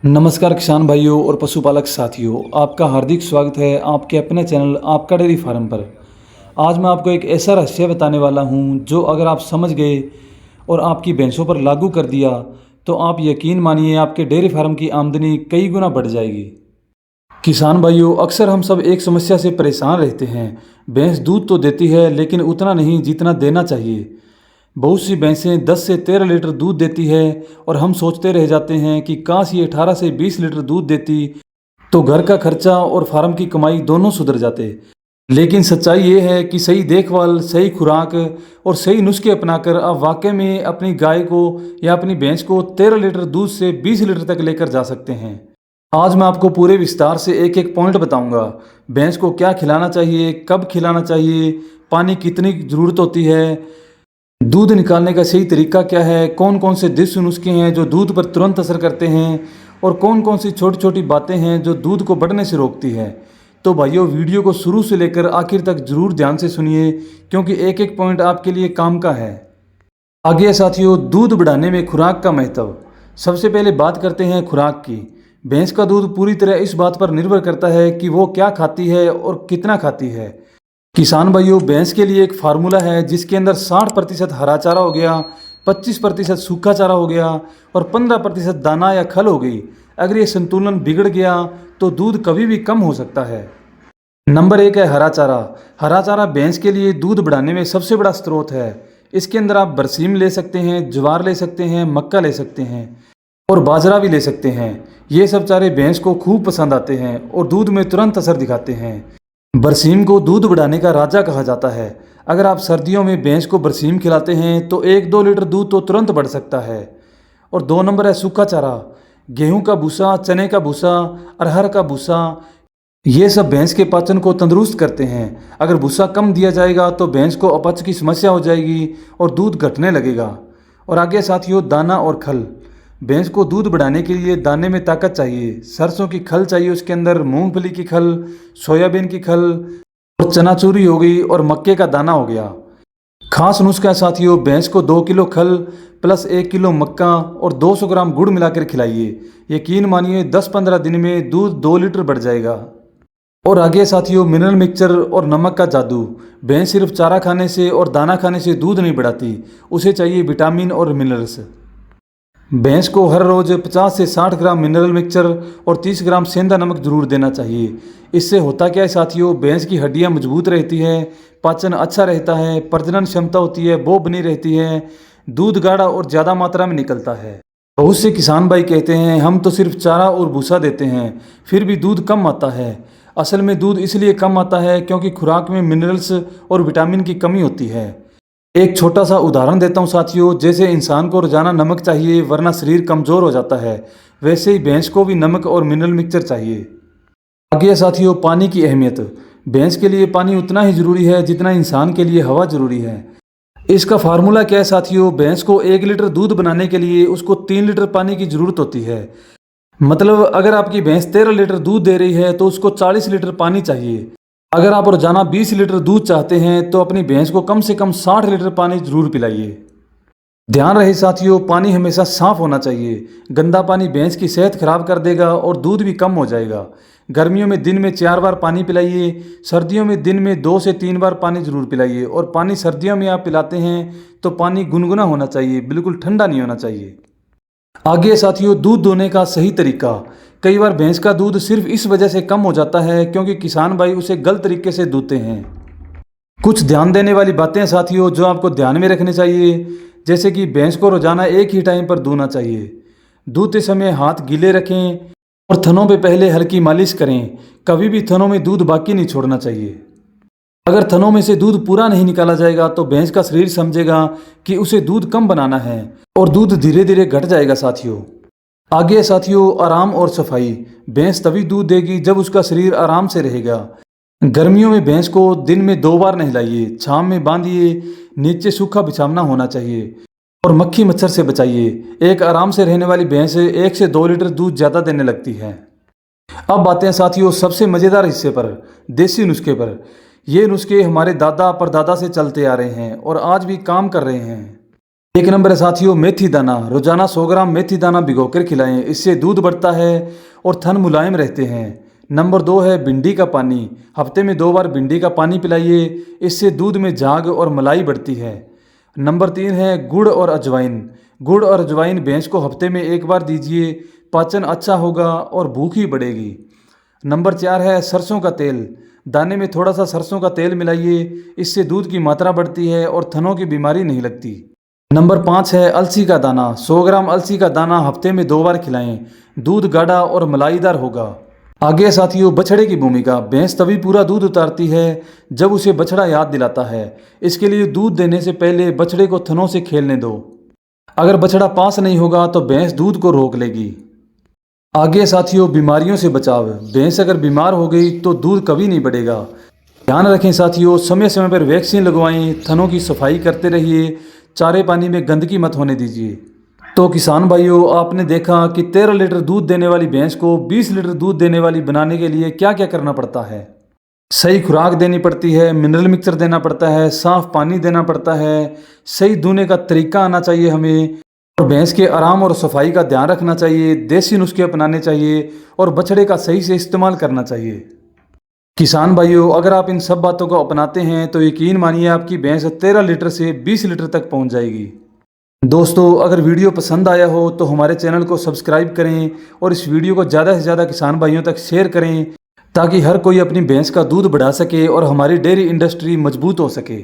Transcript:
नमस्कार किसान भाइयों और पशुपालक साथियों, आपका हार्दिक स्वागत है आपके अपने चैनल आपका डेयरी फार्म पर। आज मैं आपको एक ऐसा रहस्य बताने वाला हूं जो अगर आप समझ गए और आपकी भैंसों पर लागू कर दिया तो आप यकीन मानिए आपके डेयरी फार्म की आमदनी कई गुना बढ़ जाएगी। किसान भाइयों, अक्सर हम सब एक समस्या से परेशान रहते हैं। भैंस दूध तो देती है लेकिन उतना नहीं जितना देना चाहिए। बहुत सी भैंसें 10 से 13 लीटर दूध देती है और हम सोचते रह जाते हैं कि काश ये 18 से 20 लीटर दूध देती तो घर का खर्चा और फार्म की कमाई दोनों सुधर जाते। लेकिन सच्चाई ये है कि सही देखभाल, सही खुराक और सही नुस्खे अपनाकर आप वाकई में अपनी गाय को या अपनी भैंस को 13 लीटर दूध से 20 लीटर तक लेकर जा सकते हैं। आज मैं आपको पूरे विस्तार से एक एक पॉइंट बताऊंगा। भैंस को क्या खिलाना चाहिए, कब खिलाना चाहिए, पानी कितनी ज़रूरत होती है, दूध निकालने का सही तरीका क्या है, कौन कौन से देसी नुस्खे हैं जो दूध पर तुरंत असर करते हैं और कौन कौन सी छोटी छोटी बातें हैं जो दूध को बढ़ने से रोकती है। तो भाइयों, वीडियो को शुरू से लेकर आखिर तक जरूर ध्यान से सुनिए क्योंकि एक एक पॉइंट आपके लिए काम का है। आगे साथियों, दूध बढ़ाने में खुराक का महत्व। सबसे पहले बात करते हैं खुराक की। भैंस का दूध पूरी तरह इस बात पर निर्भर करता है कि वो क्या खाती है और कितना खाती है। किसान भाइयों, भैंस के लिए एक फार्मूला है जिसके अंदर 60% हरा चारा हो गया, 25% सूखा चारा हो गया और 15% दाना या खल हो गई। अगर ये संतुलन बिगड़ गया तो दूध कभी भी कम हो सकता है। नंबर 1 है हरा चारा। हरा चारा भैंस के लिए दूध बढ़ाने में सबसे बड़ा स्रोत है। इसके अंदर आप बरसीम ले सकते हैं, ज्वार ले सकते हैं, मक्का ले सकते हैं और बाजरा भी ले सकते हैं। ये सब चारे भैंस को खूब पसंद आते हैं और दूध में तुरंत असर दिखाते हैं। बरसीम को दूध बढ़ाने का राजा कहा जाता है। अगर आप सर्दियों में भैंस को बरसीम खिलाते हैं तो 1-2 लीटर दूध तो तुरंत बढ़ सकता है। और 2 नंबर है सूखा चारा। गेहूं का भूसा, चने का भूसा, अरहर का भूसा, ये सब भैंस के पाचन को तंदुरुस्त करते हैं। अगर भूसा कम दिया जाएगा तो भैंस को अपच की समस्या हो जाएगी और दूध घटने लगेगा। और आगे साथियों, दाना और खल। भैंस को दूध बढ़ाने के लिए दाने में ताकत चाहिए। सरसों की खल चाहिए, उसके अंदर मूंगफली की खल, सोयाबीन की खल और चनाचूरी हो गई और मक्के का दाना हो गया। खास नुस्खा साथियों, भैंस को 2 किलो खल प्लस 1 किलो मक्का और 200 ग्राम गुड़ मिलाकर खिलाइए। यकीन मानिए 10-15 दिन में दूध 2 लीटर बढ़ जाएगा। और आगे साथियों, मिनरल मिक्सचर और नमक का जादू। भैंस सिर्फ चारा खाने से और दाना खाने से दूध नहीं बढ़ाती, उसे चाहिए विटामिन और मिनरल्स। भैंस को हर रोज़ 50 से 60 ग्राम मिनरल मिक्सचर और 30 ग्राम सेंधा नमक जरूर देना चाहिए। इससे होता क्या है साथियों, भैंस की हड्डियां मजबूत रहती है, पाचन अच्छा रहता है, प्रजनन क्षमता होती है वो बनी रहती है, दूध गाढ़ा और ज़्यादा मात्रा में निकलता है। बहुत से किसान भाई कहते हैं हम तो सिर्फ चारा और भूसा देते हैं फिर भी दूध कम आता है। असल में दूध इसलिए कम आता है क्योंकि खुराक में मिनरल्स और विटामिन की कमी होती है। एक छोटा सा उदाहरण देता हूँ साथियों, जैसे इंसान को रोजाना नमक चाहिए वरना शरीर कमज़ोर हो जाता है, वैसे ही भैंस को भी नमक और मिनरल मिक्सचर चाहिए। आगे साथियों, पानी की अहमियत। भैंस के लिए पानी उतना ही ज़रूरी है जितना इंसान के लिए हवा ज़रूरी है। इसका फार्मूला क्या है साथियों, भैंस को 1 लीटर दूध बनाने के लिए उसको 3 लीटर पानी की ज़रूरत होती है। मतलब अगर आपकी भैंस 13 लीटर दूध दे रही है तो उसको 40 लीटर पानी चाहिए। अगर आप रोजाना 20 लीटर दूध चाहते हैं तो अपनी भैंस को कम से कम 60 लीटर पानी जरूर पिलाइए। ध्यान रहे साथियों, पानी हमेशा साफ होना चाहिए। गंदा पानी भैंस की सेहत खराब कर देगा और दूध भी कम हो जाएगा। गर्मियों में दिन में 4 बार पानी पिलाइए, सर्दियों में दिन में 2 से 3 बार पानी जरूर पिलाइए। और पानी सर्दियों में आप पिलाते हैं तो पानी गुनगुना होना चाहिए, बिल्कुल ठंडा नहीं होना चाहिए। आगे साथियों, दूध दोहने का सही तरीका। कई बार भैंस का दूध सिर्फ इस वजह से कम हो जाता है क्योंकि किसान भाई उसे गलत तरीके से दूहते हैं। कुछ ध्यान देने वाली बातें साथियों जो आपको ध्यान में रखनी चाहिए, जैसे कि भैंस को रोजाना एक ही टाइम पर दूहना चाहिए। दूहते समय हाथ गीले रखें और थनों पे पहले हल्की मालिश करें। कभी भी थनों में दूध बाकी नहीं छोड़ना चाहिए। अगर थनों में से दूध पूरा नहीं निकाला जाएगा तो भैंस का शरीर समझेगा कि उसे दूध कम बनाना है और दूध धीरे धीरे घट जाएगा साथियों। आगे साथियों, आराम और सफाई। भैंस तभी दूध देगी जब उसका शरीर आराम से रहेगा। गर्मियों में भैंस को दिन में 2 बार नहलाइए, छांव में बांधिए, नीचे सूखा बिछावना होना चाहिए और मक्खी मच्छर से बचाइए। एक आराम से रहने वाली भैंस 1 से 2 लीटर दूध ज़्यादा देने लगती है। अब बातें हैं साथियों सबसे मज़ेदार हिस्से पर, देसी नुस्खे पर। ये नुस्खे हमारे दादा परदादा से चलते आ रहे हैं और आज भी काम कर रहे हैं। एक नंबर है साथियों मेथी दाना। रोजाना 100 ग्राम मेथी दाना भिगोकर खिलाएं, इससे दूध बढ़ता है और थन मुलायम रहते हैं। नंबर 2 है भिंडी का पानी। हफ्ते में 2 बार भिंडी का पानी पिलाइए, इससे दूध में झाग और मलाई बढ़ती है। नंबर 3 है गुड़ और अजवाइन। गुड़ और अजवाइन भैंस को हफ्ते में 1 बार दीजिए, पाचन अच्छा होगा और भूख ही बढ़ेगी। नंबर 4 है सरसों का तेल। दाने में थोड़ा सा सरसों का तेल मिलाइए, इससे दूध की मात्रा बढ़ती है और थनों की बीमारी नहीं लगती। नंबर 5 है अलसी का दाना। 100 ग्राम अलसी का दाना हफ्ते में 2 बार खिलाएं, दूध गाढ़ा और मलाईदार होगा। आगे साथियों बछड़े की भूमिका। भैंस तभी पूरा दूध उतारती है जब उसे बछड़ा याद दिलाता है। इसके लिए दूध देने से पहले बछड़े को थनों से खेलने दो। अगर बछड़ा पास नहीं होगा तो भैंस दूध को रोक लेगी। आगे साथियों बीमारियों से बचाव। भैंस अगर बीमार हो गई तो दूध कभी नहीं बढ़ेगा। ध्यान रखें साथियों, समय समय पर वैक्सीन लगवाएं, थनों की सफाई करते रहिए, चारे पानी में गंदगी मत होने दीजिए। तो किसान भाइयों, आपने देखा कि 13 लीटर दूध देने वाली भैंस को 20 लीटर दूध देने वाली बनाने के लिए क्या क्या करना पड़ता है। सही खुराक देनी पड़ती है, मिनरल मिक्सचर देना पड़ता है, साफ पानी देना पड़ता है, सही दूने का तरीका आना चाहिए हमें, और भैंस के आराम और सफाई का ध्यान रखना चाहिए, देसी नुस्खे अपनाने चाहिए और बछड़े का सही से इस्तेमाल करना चाहिए। किसान भाइयों, अगर आप इन सब बातों को अपनाते हैं तो यकीन मानिए आपकी भैंस 13 लीटर से 20 लीटर तक पहुंच जाएगी। दोस्तों, अगर वीडियो पसंद आया हो तो हमारे चैनल को सब्सक्राइब करें और इस वीडियो को ज़्यादा से ज़्यादा किसान भाइयों तक शेयर करें, ताकि हर कोई अपनी भैंस का दूध बढ़ा सके और हमारी डेयरी इंडस्ट्री मजबूत हो सके।